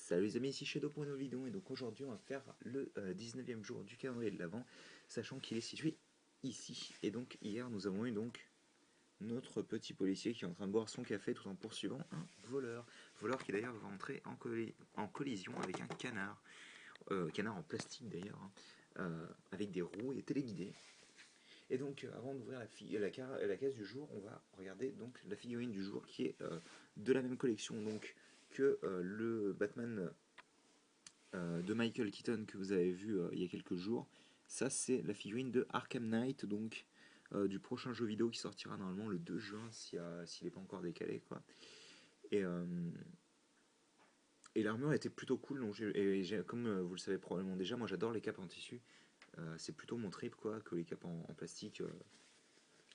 Salut les amis, ici Shadow pour une nouvelle vidéo et donc aujourd'hui on va faire le 19e jour du calendrier de l'Avent, sachant qu'il est situé ici. Et donc hier nous avons eu donc notre petit policier qui est en train de boire son café tout en poursuivant un voleur qui d'ailleurs va entrer en collision avec un canard en plastique d'ailleurs, avec des roues et téléguidé. Et donc avant d'ouvrir la case du jour, on va regarder donc la figurine du jour qui est de la même collection donc que le Batman de Michael Keaton que vous avez vu il y a quelques jours. Ça c'est la figurine de Arkham Knight, donc du prochain jeu vidéo qui sortira normalement le 2 juin s'il n'est pas encore décalé quoi. Et, euh, et l'armure était plutôt cool, donc comme vous le savez probablement déjà, moi j'adore les capes en tissu. C'est plutôt mon trip quoi que les capes en plastique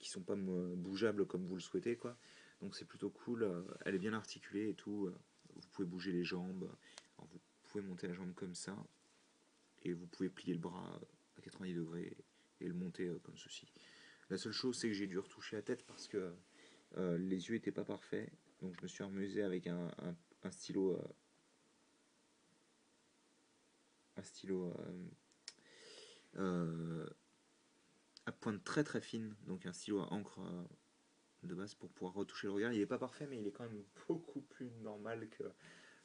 qui sont pas bougeables comme vous le souhaitez quoi. Donc c'est plutôt cool, elle est bien articulée et tout. Vous pouvez bouger les jambes. Alors, vous pouvez monter la jambe comme ça et vous pouvez plier le bras à 90 degrés et le monter comme ceci. La seule chose c'est que j'ai dû retoucher la tête parce que les yeux n'étaient pas parfaits, donc je me suis amusé avec un stylo un stylo à pointe très très fine, donc un stylo à encre de base pour pouvoir retoucher le regard. Il n'est pas parfait mais il est quand même beaucoup plus normal que...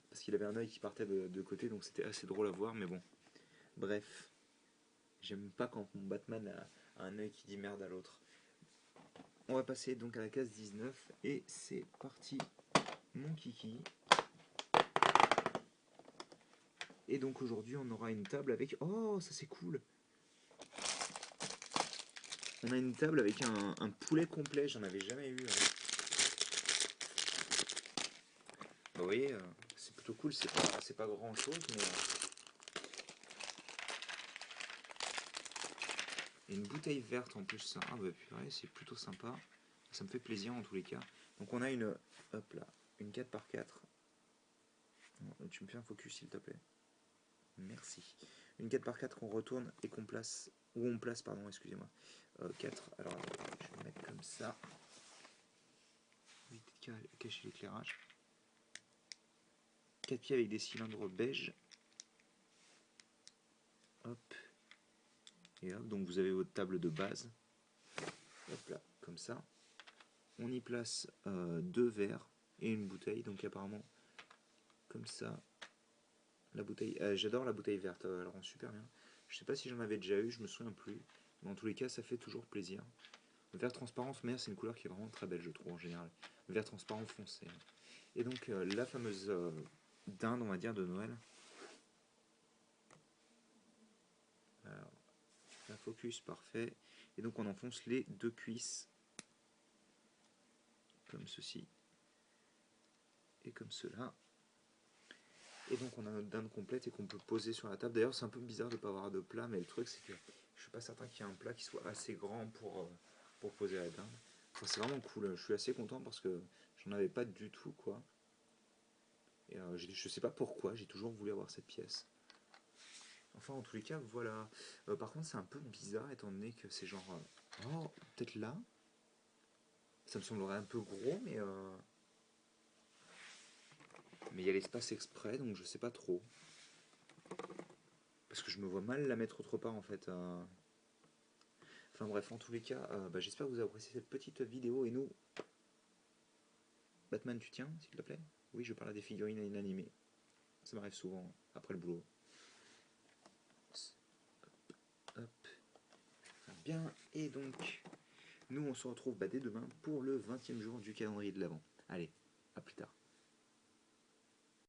Parce qu'il avait un œil qui partait de côté, donc c'était assez drôle à voir, mais bon. Bref, j'aime pas quand mon Batman a un œil qui dit merde à l'autre. On va passer donc à la case 19 et c'est parti mon kiki. Et donc aujourd'hui on aura une table avec... Oh ça c'est cool. On a une table avec un poulet complet, j'en avais jamais eu. Vous voyez, c'est plutôt cool, c'est pas grand chose mais... Et une bouteille verte en plus, ça, ah bah purée, c'est plutôt sympa. Ça me fait plaisir en tous les cas. Donc on a hop là, une 4x4. Tu me fais un focus s'il te plaît. Merci. Une 4x4 qu'on retourne et qu'on place, ou on place, pardon, excusez-moi. 4, alors attends, je vais le mettre comme ça. Éviter de cacher l'éclairage. 4 pieds avec des cylindres beige. Hop. Et hop, donc vous avez votre table de base. Hop là, comme ça. On y place 2 verres et une bouteille, donc apparemment, comme ça. La bouteille, j'adore la bouteille verte, elle rend super bien. Je sais pas si j'en avais déjà eu, je me souviens plus. Mais en tous les cas, ça fait toujours plaisir. Le vert transparent, mais c'est une couleur qui est vraiment très belle, je trouve, en général. Le vert transparent foncé. Et donc, la fameuse dinde, on va dire, de Noël. Alors, la focus, parfait. Et donc, on enfonce les 2 cuisses. Comme ceci. Et comme cela. Et donc, on a notre dinde complète et qu'on peut poser sur la table. D'ailleurs, c'est un peu bizarre de ne pas avoir de plat, mais le truc, c'est que je suis pas certain qu'il y ait un plat qui soit assez grand pour poser la dinde. Enfin, c'est vraiment cool, je suis assez content parce que j'en avais pas du tout, quoi. Et je sais pas pourquoi, j'ai toujours voulu avoir cette pièce. Enfin, en tous les cas, voilà. Par contre, c'est un peu bizarre étant donné que c'est genre... oh, peut-être là. Ça me semblerait un peu gros, mais il y a l'espace exprès, donc je sais pas trop. Parce que je me vois mal la mettre autre part, en fait. Enfin bref, en tous les cas, j'espère que vous avez apprécié cette petite vidéo. Et nous... Batman, tu tiens, s'il te plaît? Oui, je parle à des figurines inanimées. Ça m'arrive souvent, après le boulot. Hop. Bien, et donc, nous on se retrouve dès demain pour le 20e jour du calendrier de l'Avent. Allez, à plus tard.